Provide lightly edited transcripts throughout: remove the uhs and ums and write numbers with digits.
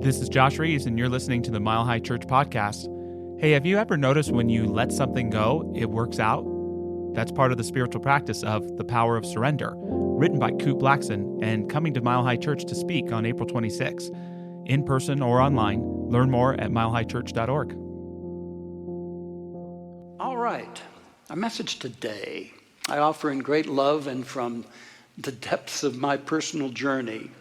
This is Josh Reeves, and you're listening to the Mile High Church podcast. Hey, have you ever noticed when you let something go, it works out? That's part of the spiritual practice of The Power of Surrender, written by Coop Blackson and coming to Mile High Church to speak on April 26. In person or online, learn more at milehighchurch.org. All right, our message today, I offer in great love and from the depths of my personal journey.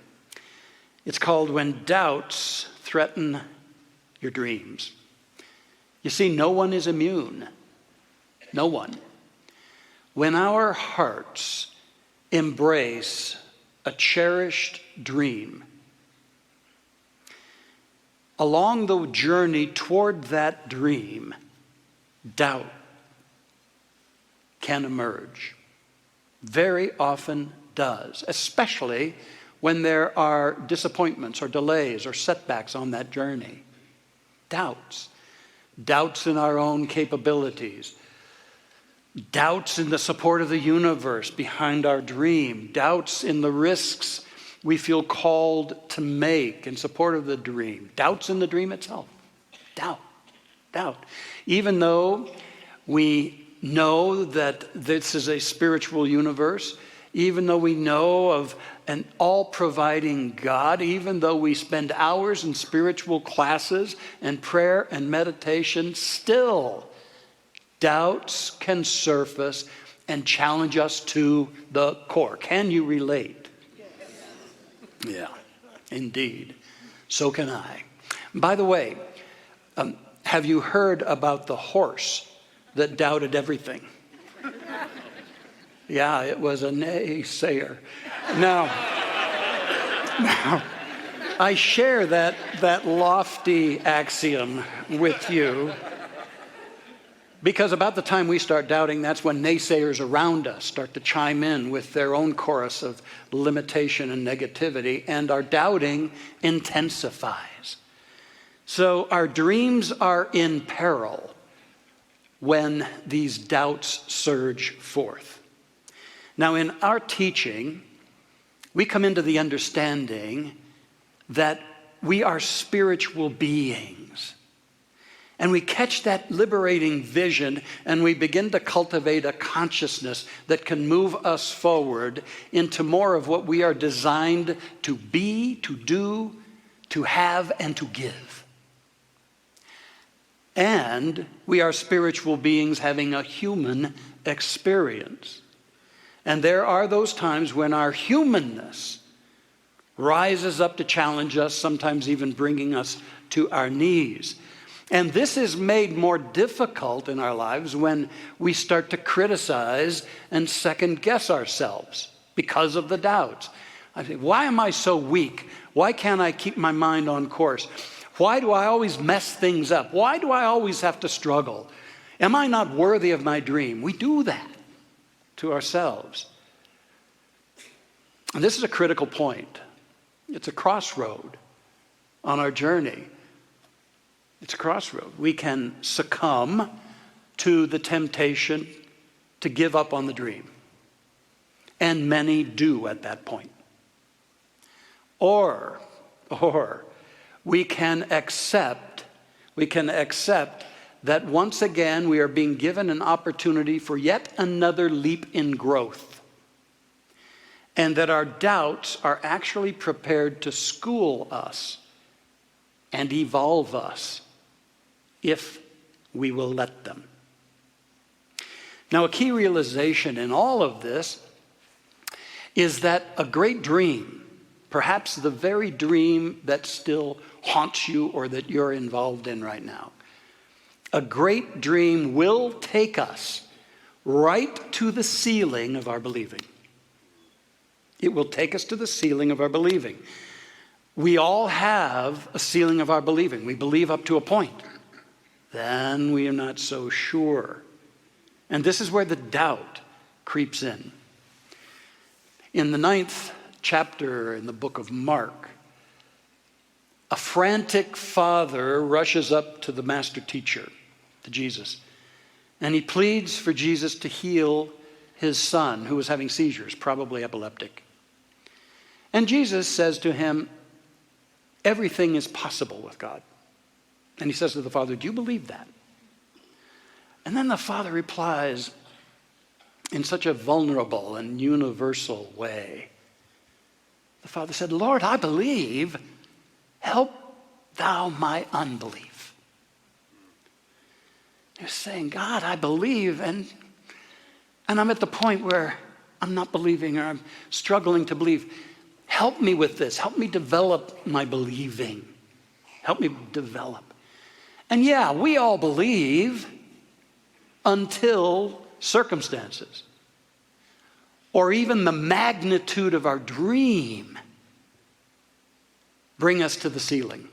It's called When Doubts Threaten Your Dreams. You see, no one is immune. No one. When our hearts embrace a cherished dream, along the journey toward that dream, doubt can emerge. Very often does, especially when there are disappointments or delays or setbacks on that journey. Doubts. Doubts in our own capabilities. Doubts in the support of the universe behind our dream. Doubts in the risks we feel called to make in support of the dream. Doubts in the dream itself. Doubt. Even though we know that this is a spiritual universe, even though we know of an all-providing God, even though we spend hours in spiritual classes and prayer and meditation, still doubts can surface and challenge us to the core. Can you relate? Yeah, indeed. So can I. By the way, have you heard about the horse that doubted everything? Yeah, it was a naysayer. Now, I share that lofty axiom with you because about the time we start doubting, that's when naysayers around us start to chime in with their own chorus of limitation and negativity, and our doubting intensifies. So our dreams are in peril when these doubts surge forth. Now, in our teaching, we come into the understanding that we are spiritual beings. And we catch that liberating vision and we begin to cultivate a consciousness that can move us forward into more of what we are designed to be, to do, to have, and to give. And we are spiritual beings having a human experience. And there are those times when our humanness rises up to challenge us, sometimes even bringing us to our knees. And this is made more difficult in our lives when we start to criticize and second guess ourselves because of the doubts. I think, why am I so weak? Why can't I keep my mind on course? Why do I always mess things up? Why do I always have to struggle? Am I not worthy of my dream? We do that to ourselves. And this is a critical point. It's a crossroad on our journey. It's a crossroad. We can succumb to the temptation to give up on the dream. And many do at that point. Or we can accept that once again we are being given an opportunity for yet another leap in growth. And that our doubts are actually prepared to school us and evolve us if we will let them. Now, a key realization in all of this is that a great dream, perhaps the very dream that still haunts you or that you're involved in right now, a great dream will take us right to the ceiling of our believing. It will take us to the ceiling of our believing. We all have a ceiling of our believing. We believe up to a point. Then we are not so sure. And this is where the doubt creeps in. In the 9th chapter in the book of Mark, a frantic father rushes up to the master teacher, to Jesus, and he pleads for Jesus to heal his son who was having seizures, probably epileptic. And Jesus says to him, Everything is possible with God. And he says to the father, do you believe that? And then the father replies in such a vulnerable and universal way. The father said, Lord, I believe. Help thou my unbelief. He was saying, God, I believe, and I'm at the point where I'm not believing, or I'm struggling to believe. Help me with this. Help me develop my believing. Help me develop. And yeah, we all believe until circumstances or even the magnitude of our dream bring us to the ceiling,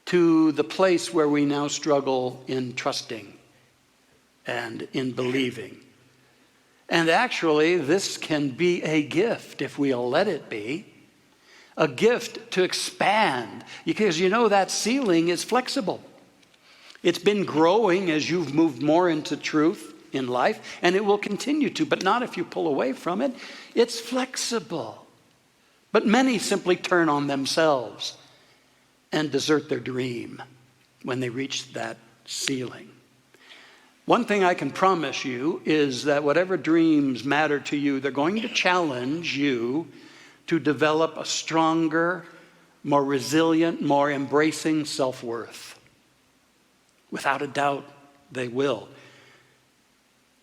to the place where we now struggle in trusting and in believing. And actually, this can be a gift if we'll let it be. A gift to expand, because you know that ceiling is flexible. It's been growing as you've moved more into truth in life, and it will continue to, but not if you pull away from it. It's flexible. But many simply turn on themselves and desert their dream when they reach that ceiling. One thing I can promise you is that whatever dreams matter to you, they're going to challenge you to develop a stronger, more resilient, more embracing self-worth. Without a doubt, they will.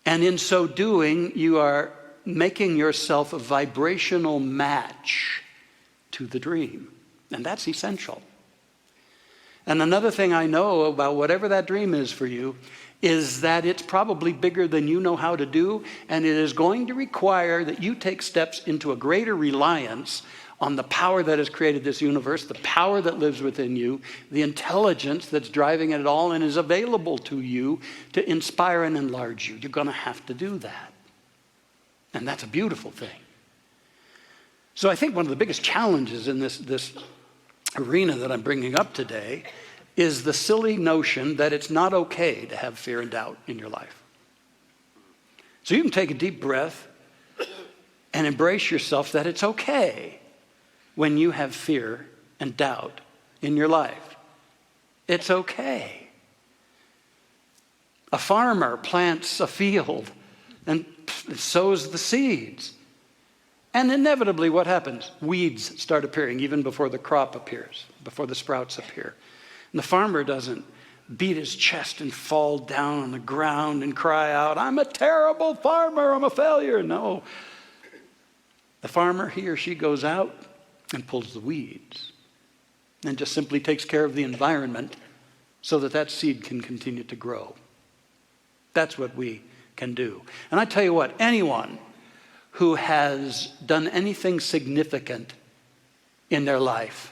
And in so doing, you are making yourself a vibrational match to the dream. And that's essential. And another thing I know about whatever that dream is for you is that it's probably bigger than you know how to do, and it is going to require that you take steps into a greater reliance on the power that has created this universe, the power that lives within you, the intelligence that's driving it all and is available to you to inspire and enlarge you. You're going to have to do that. And that's a beautiful thing. So I think one of the biggest challenges in this arena that I'm bringing up today is the silly notion that it's not okay to have fear and doubt in your life. So you can take a deep breath and embrace yourself that it's okay when you have fear and doubt in your life. It's okay. A farmer plants a field and sows the seeds. And inevitably what happens? Weeds start appearing even before the crop appears, before the sprouts appear. And the farmer doesn't beat his chest and fall down on the ground and cry out, I'm a terrible farmer, I'm a failure. No. The farmer, he or she goes out and pulls the weeds and just simply takes care of the environment so that that seed can continue to grow. That's what we can do. And I tell you what, anyone who has done anything significant in their life,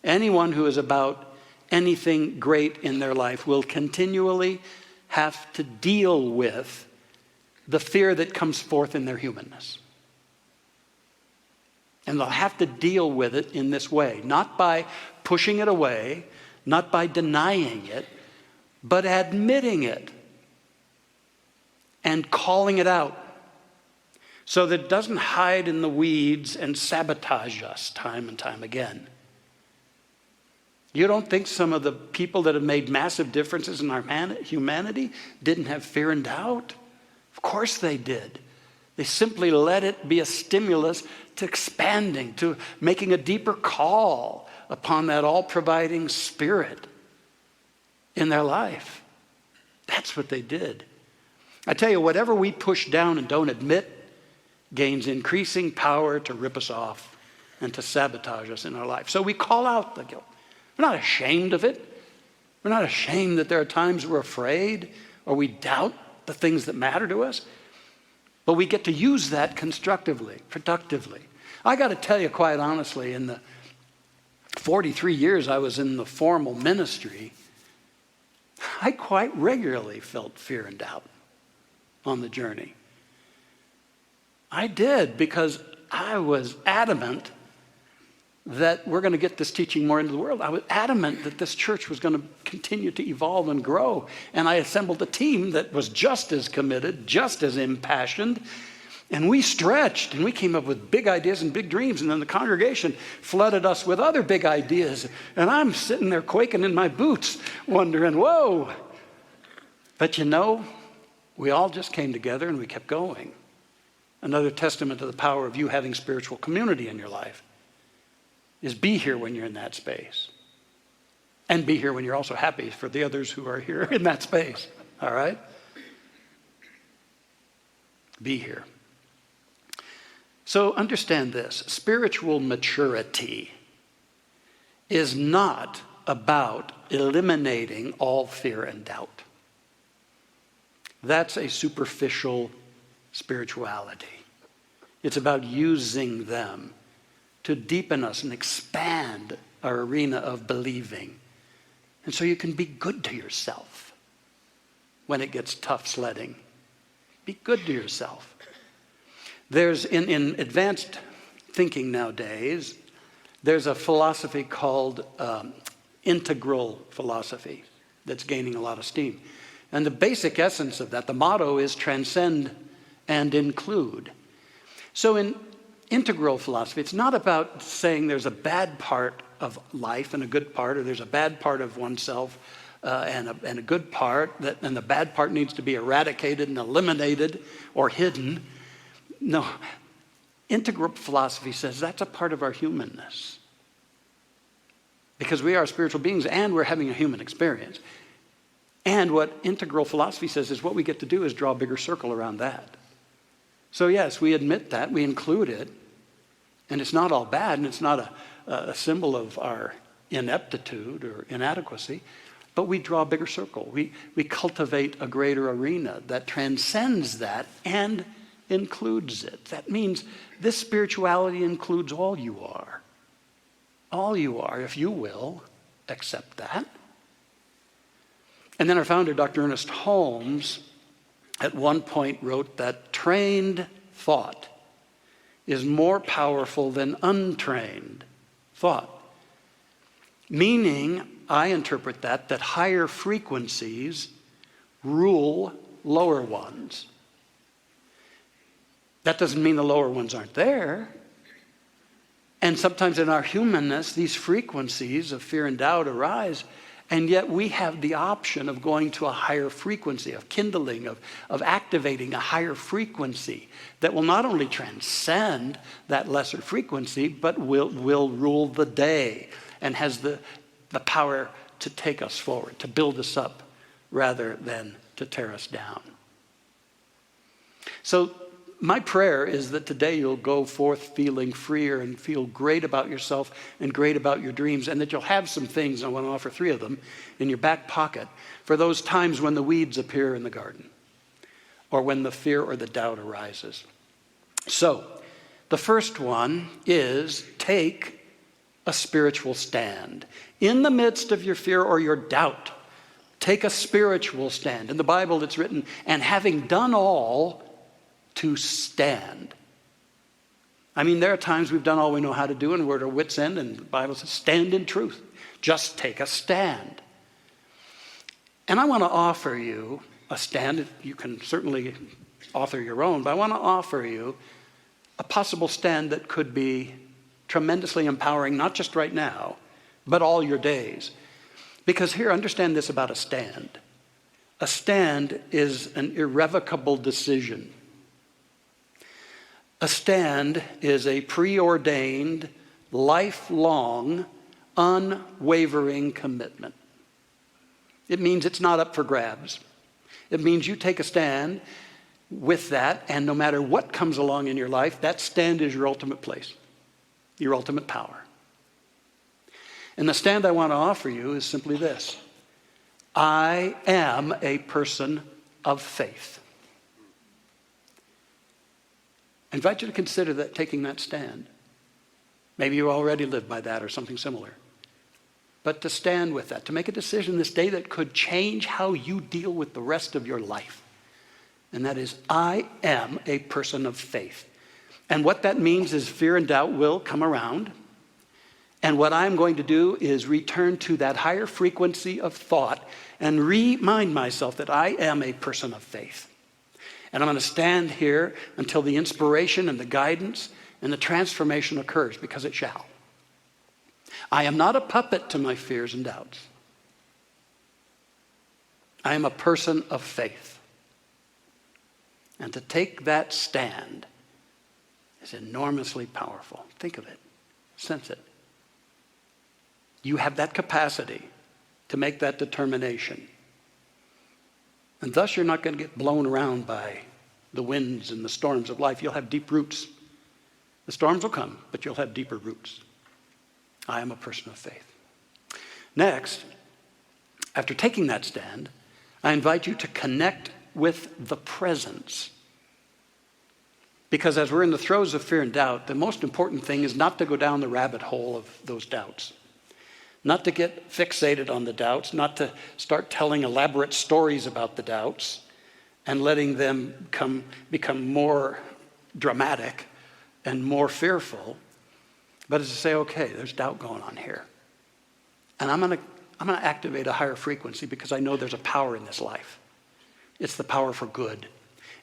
anyone who is about anything great in their life will continually have to deal with the fear that comes forth in their humanness. And they'll have to deal with it in this way, not by pushing it away, not by denying it, but admitting it and calling it out so that it doesn't hide in the weeds and sabotage us time and time again. You don't think some of the people that have made massive differences in our humanity didn't have fear and doubt? Of course they did. They simply let it be a stimulus to expanding, to making a deeper call upon that all-providing spirit in their life. That's what they did. I tell you, whatever we push down and don't admit gains increasing power to rip us off and to sabotage us in our life. So we call out the guilt. We're not ashamed of it. We're not ashamed that there are times we're afraid or we doubt the things that matter to us. But we get to use that constructively, productively. I got to tell you quite honestly, in the 43 years I was in the formal ministry, I quite regularly felt fear and doubt on the journey. I did, because I was adamant that we're going to get this teaching more into the world. I was adamant that this church was going to continue to evolve and grow. And I assembled a team that was just as committed, just as impassioned. And we stretched, and we came up with big ideas and big dreams, and then the congregation flooded us with other big ideas. And I'm sitting there quaking in my boots, wondering, whoa. But we all just came together and we kept going. Another testament to the power of you having spiritual community in your life is be here when you're in that space. And be here when you're also happy for the others who are here in that space. All right? Be here. So understand this. Spiritual maturity is not about eliminating all fear and doubt. That's a superficial spirituality. It's about using them to deepen us and expand our arena of believing. And so you can be good to yourself when it gets tough sledding. Be good to yourself. There's, in advanced thinking nowadays, there's a philosophy called integral philosophy that's gaining a lot of steam. And the basic essence of that, the motto is transcend and include. So in integral philosophy, it's not about saying there's a bad part of life and a good part, or there's a bad part of oneself and a good part, and the bad part needs to be eradicated and eliminated or hidden. No, integral philosophy says that's a part of our humanness. Because we are spiritual beings and we're having a human experience. And what integral philosophy says is what we get to do is draw a bigger circle around that. So yes, we admit that, we include it, and it's not all bad, and it's not a symbol of our ineptitude or inadequacy, but we draw a bigger circle. We cultivate a greater arena that transcends that and includes it. That means this spirituality includes all you are. All you are, if you will, accept that. And then our founder, Dr. Ernest Holmes, at one point wrote that trained thought is more powerful than untrained thought. Meaning, I interpret that higher frequencies rule lower ones. That doesn't mean the lower ones aren't there. And sometimes in our humanness, these frequencies of fear and doubt arise, and yet we have the option of going to a higher frequency, of kindling, of activating a higher frequency that will not only transcend that lesser frequency, but will rule the day and has the power to take us forward, to build us up rather than to tear us down. So my prayer is that today you'll go forth feeling freer and feel great about yourself and great about your dreams, and that you'll have some things, I want to offer 3 of them, in your back pocket for those times when the weeds appear in the garden or when the fear or the doubt arises. So the first one is take a spiritual stand. In the midst of your fear or your doubt, take a spiritual stand. In the Bible it's written, and having done all, to stand. I mean, there are times we've done all we know how to do and we're at our wit's end, and the Bible says, stand in truth. Just take a stand. And I want to offer you a stand. You can certainly author your own, but I want to offer you a possible stand that could be tremendously empowering, not just right now, but all your days. Because here, understand this about a stand. A stand is an irrevocable decision. A stand is a preordained, lifelong, unwavering commitment. It means it's not up for grabs. It means you take a stand with that, and no matter what comes along in your life, that stand is your ultimate place, your ultimate power. And the stand I want to offer you is simply this: I am a person of faith. I invite you to consider that, taking that stand. Maybe you already live by that or something similar. But to stand with that, to make a decision this day that could change how you deal with the rest of your life. And that is, I am a person of faith. And what that means is fear and doubt will come around. And what I'm going to do is return to that higher frequency of thought and remind myself that I am a person of faith. And I'm going to stand here until the inspiration and the guidance and the transformation occurs, because it shall. I am not a puppet to my fears and doubts. I am a person of faith. And to take that stand is enormously powerful. Think of it. Sense it. You have that capacity to make that determination. And thus you're not going to get blown around by the winds and the storms of life. You'll have deep roots. The storms will come, but you'll have deeper roots. I am a person of faith. Next, after taking that stand, I invite you to connect with the presence. Because as we're in the throes of fear and doubt, the most important thing is not to go down the rabbit hole of those doubts. Not to get fixated on the doubts, not to start telling elaborate stories about the doubts and letting them become more dramatic and more fearful, but is to say, okay, there's doubt going on here. And I'm going to activate a higher frequency, because I know there's a power in this life. It's the power for good.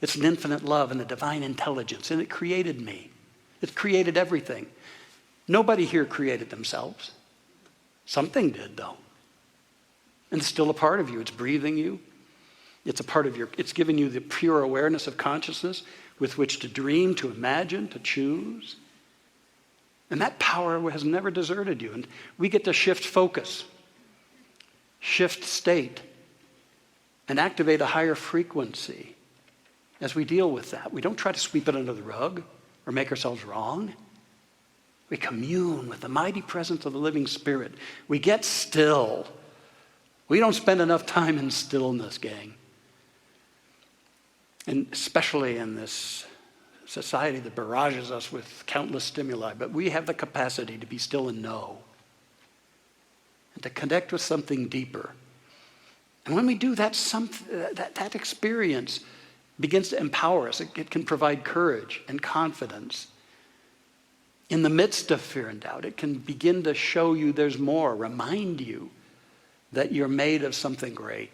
It's an infinite love and a divine intelligence, and it created me. It created everything. Nobody here created themselves. Something did, though. And it's still a part of you. It's breathing you. It's a part of it's giving you the pure awareness of consciousness with which to dream, to imagine, to choose. And that power has never deserted you. And we get to shift focus, shift state, and activate a higher frequency as we deal with that. We don't try to sweep it under the rug or make ourselves wrong. We commune with the mighty presence of the living Spirit. We get still. We don't spend enough time in stillness, gang. And especially in this society that barrages us with countless stimuli. But we have the capacity to be still and know. And to connect with something deeper. And when we do that, that experience begins to empower us. It can provide courage and confidence. In the midst of fear and doubt, it can begin to show you there's more, remind you that you're made of something great.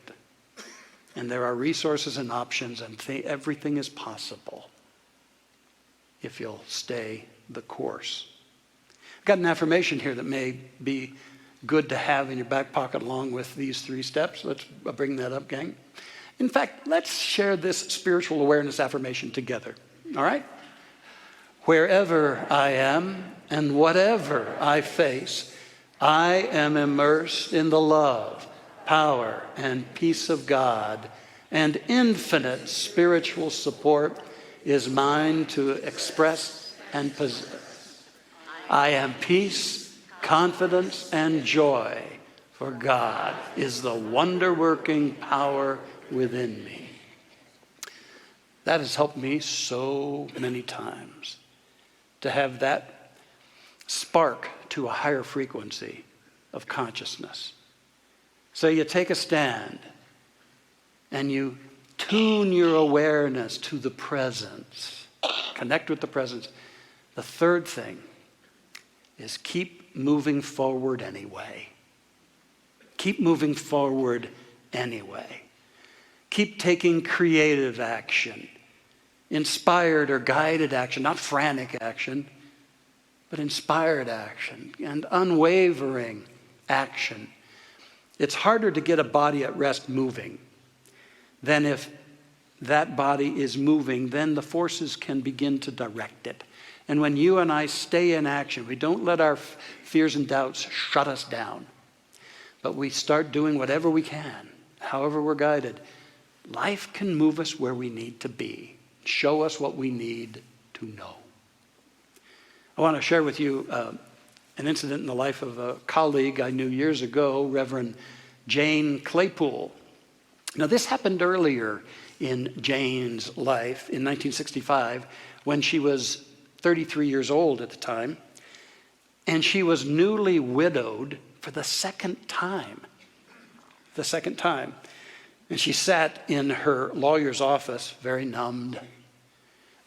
And there are resources and options, and everything is possible if you'll stay the course. I've got an affirmation here that may be good to have in your back pocket along with these 3 steps. Let's bring that up, gang. In fact, let's share this spiritual awareness affirmation together. All right? Wherever I am and whatever I face, I am immersed in the love, power, and peace of God, and infinite spiritual support is mine to express and possess. I am peace, confidence, and joy, for God is the wonder-working power within me. That has helped me so many times to have that spark to a higher frequency of consciousness. So you take a stand and you tune your awareness to the presence. Connect with the presence. The third thing is keep moving forward anyway. Keep moving forward anyway. Keep taking creative action, inspired or guided action, not frantic action, but inspired action and unwavering action. It's harder to get a body at rest moving than if that body is moving, then the forces can begin to direct it. And when you and I stay in action, we don't let our fears and doubts shut us down, but we start doing whatever we can, however we're guided. Life can move us where we need to be, show us what we need to know. I want to share with you an incident in the life of a colleague I knew years ago, Reverend Jane Claypool. Now, this happened earlier in Jane's life in 1965 when she was 33 years old at the time, and she was newly widowed for the second time. The second time. And she sat in her lawyer's office, very numbed.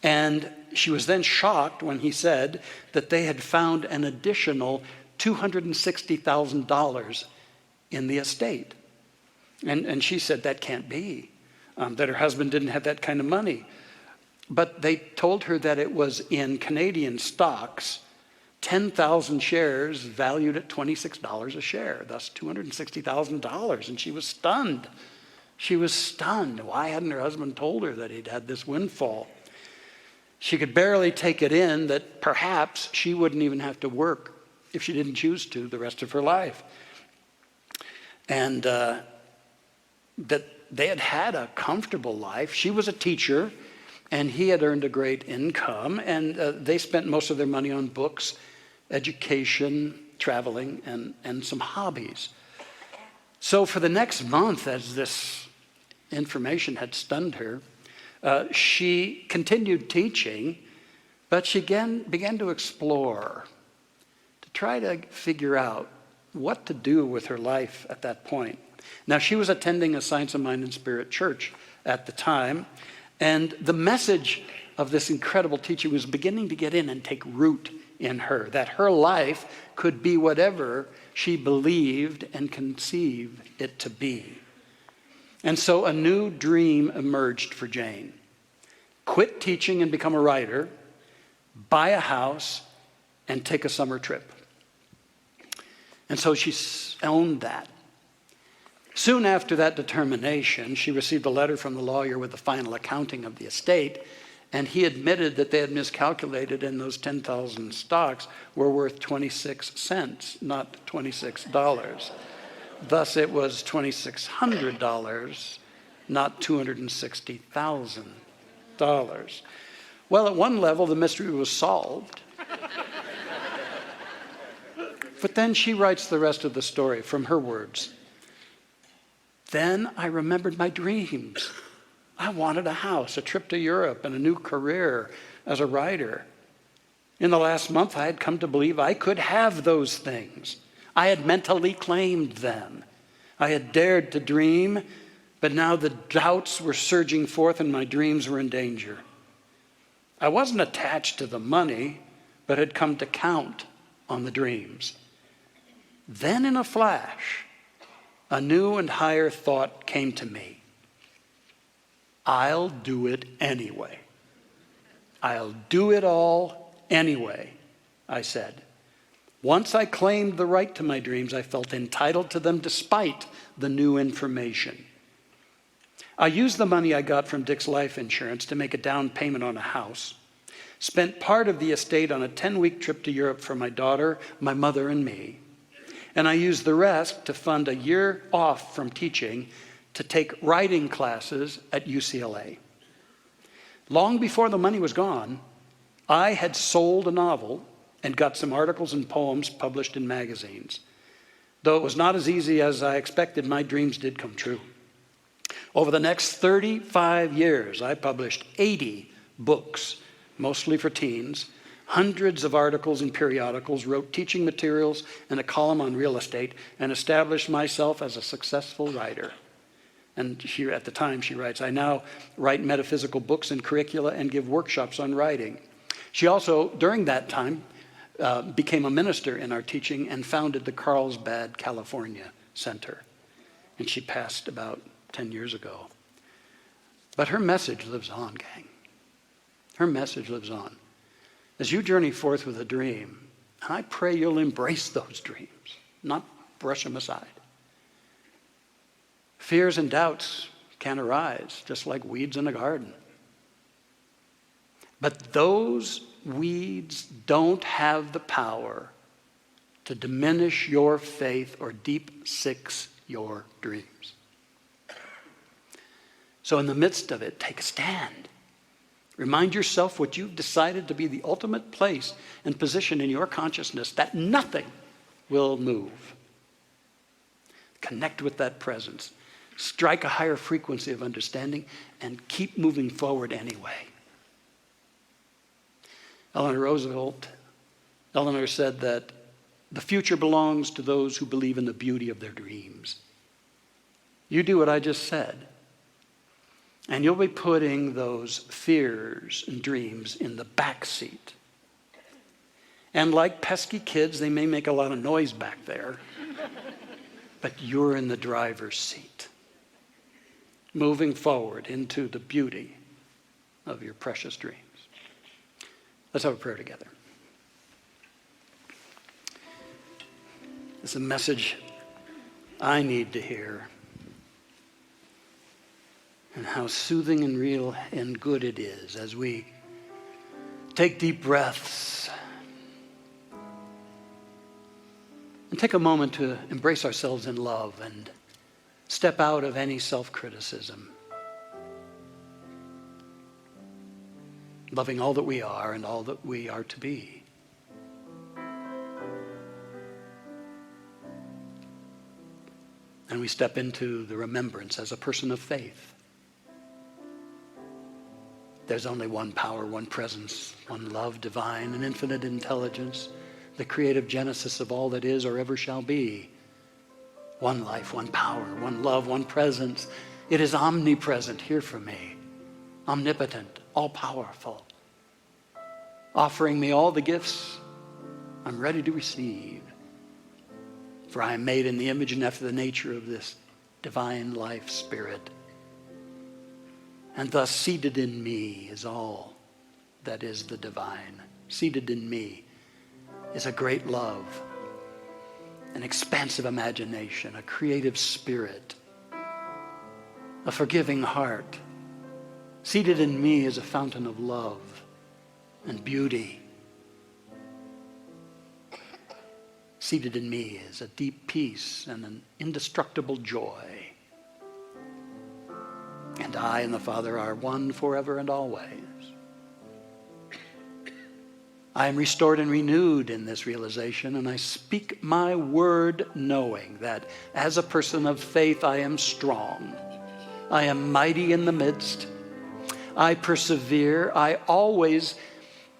And she was then shocked when he said that they had found an additional $260,000 in the estate. And she said that can't be, that her husband didn't have that kind of money. But they told her that it was in Canadian stocks, 10,000 shares valued at $26 a share, thus $260,000. And she was stunned. She was stunned. Why hadn't her husband told her that he'd had this windfall? She could barely take it in that perhaps she wouldn't even have to work if she didn't choose to the rest of her life. And that they had had a comfortable life. She was a teacher, and he had earned a great income, and they spent most of their money on books, education, traveling, and some hobbies. So for the next month, as this information had stunned her, she continued teaching, but she began to explore, to try to figure out what to do with her life at that point. Now, she was attending a Science of Mind and Spirit church at the time, and the message of this incredible teaching was beginning to get in and take root in her, that her life could be whatever she believed and conceived it to be. And so a new dream emerged for Jane. Quit teaching and become a writer, buy a house, and take a summer trip. And so she owned that. Soon after that determination, she received a letter from the lawyer with the final accounting of the estate, and he admitted that they had miscalculated, and those 10,000 stocks were worth 26 cents, not $26. Thus, it was $2,600, not $260,000. Well, at one level, the mystery was solved. But then she writes the rest of the story from her words. Then I remembered my dreams. I wanted a house, a trip to Europe, and a new career as a writer. In the last month, I had come to believe I could have those things. I had mentally claimed them. I had dared to dream, but now the doubts were surging forth and my dreams were in danger. I wasn't attached to the money, but had come to count on the dreams. Then in a flash, a new and higher thought came to me. I'll do it anyway. I'll do it all anyway, I said. Once I claimed the right to my dreams, I felt entitled to them despite the new information. I used the money I got from Dick's life insurance to make a down payment on a house, spent part of the estate on a 10-week trip to Europe for my daughter, my mother, and me, and I used the rest to fund a year off from teaching to take writing classes at UCLA. Long before the money was gone, I had sold a novel and got some articles and poems published in magazines. Though it was not as easy as I expected, my dreams did come true. Over the next 35 years, I published 80 books, mostly for teens, hundreds of articles in periodicals, wrote teaching materials and a column on real estate, and established myself as a successful writer. And at the time, she writes, I now write metaphysical books and curricula and give workshops on writing. She also, during that time, became a minister in our teaching and founded the Carlsbad, California Center. And she passed about 10 years ago. But her message lives on, gang. Her message lives on. As you journey forth with a dream, and I pray you'll embrace those dreams, not brush them aside. Fears and doubts can arise, just like weeds in a garden. But those weeds don't have the power to diminish your faith or deep six your dreams. So in the midst of it, take a stand. Remind yourself what you've decided to be the ultimate place and position in your consciousness that nothing will move. Connect with that presence. Strike a higher frequency of understanding and keep moving forward anyway. Eleanor said that the future belongs to those who believe in the beauty of their dreams. You do what I just said, and you'll be putting those fears and dreams in the back seat. And like pesky kids, they may make a lot of noise back there, but you're in the driver's seat, moving forward into the beauty of your precious dreams. Let's have a prayer together. It's a message I need to hear, and how soothing and real and good it is as we take deep breaths and take a moment to embrace ourselves in love and step out of any self-criticism, loving all that we are and all that we are to be. And we step into the remembrance as a person of faith. There's only one power, one presence, one love divine, an infinite intelligence, the creative genesis of all that is or ever shall be. One life, one power, one love, one presence. It is omnipresent here for me, omnipotent, all-powerful, offering me all the gifts I'm ready to receive. For I am made in the image and after the nature of this divine life spirit. And thus seated in me is all that is the divine. Seated in me is a great love, an expansive imagination, a creative spirit, a forgiving heart. Seated in me is a fountain of love and beauty. Seated in me is a deep peace and an indestructible joy. And I and the Father are one forever and always. I am restored and renewed in this realization, and I speak my word knowing that as a person of faith I am strong. I am mighty in the midst. I persevere. I always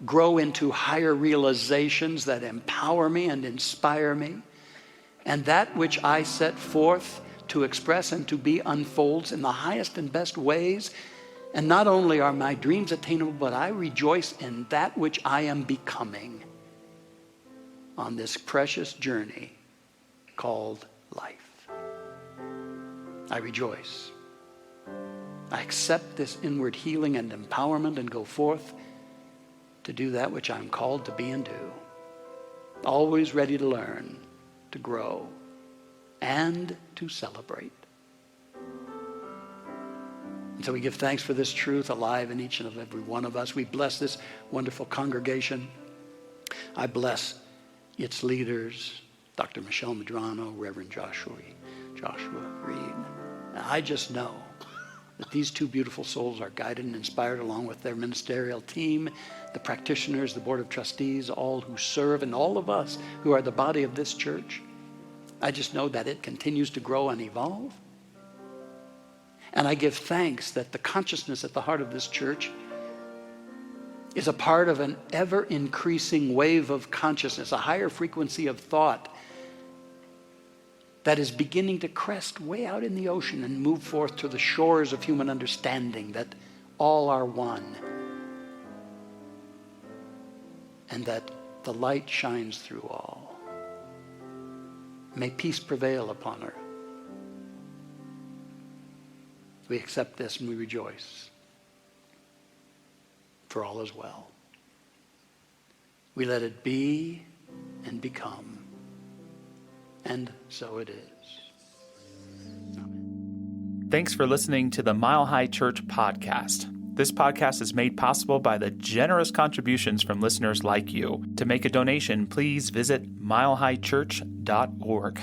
grow into higher realizations that empower me and inspire me. And that which I set forth to express and to be unfolds in the highest and best ways. And not only are my dreams attainable, but I rejoice in that which I am becoming on this precious journey called life. I rejoice. I accept this inward healing and empowerment and go forth to do that which I'm called to be and do. Always ready to learn, to grow, and to celebrate. And so we give thanks for this truth alive in each and every one of us. We bless this wonderful congregation. I bless its leaders, Dr. Michelle Medrano, Reverend Joshua Reed. And I just know that these two beautiful souls are guided and inspired along with their ministerial team, the practitioners, the board of trustees, all who serve, and all of us who are the body of this church. I just know that it continues to grow and evolve. And I give thanks that the consciousness at the heart of this church is a part of an ever-increasing wave of consciousness, a higher frequency of thought that is beginning to crest way out in the ocean and move forth to the shores of human understanding, that all are one, and that the light shines through all. May peace prevail upon earth. We accept this and we rejoice, for all is well. We let it be and become, and so it is. Amen. Thanks for listening to the Mile High Church podcast. This podcast is made possible by the generous contributions from listeners like you. To make a donation, please visit milehighchurch.org.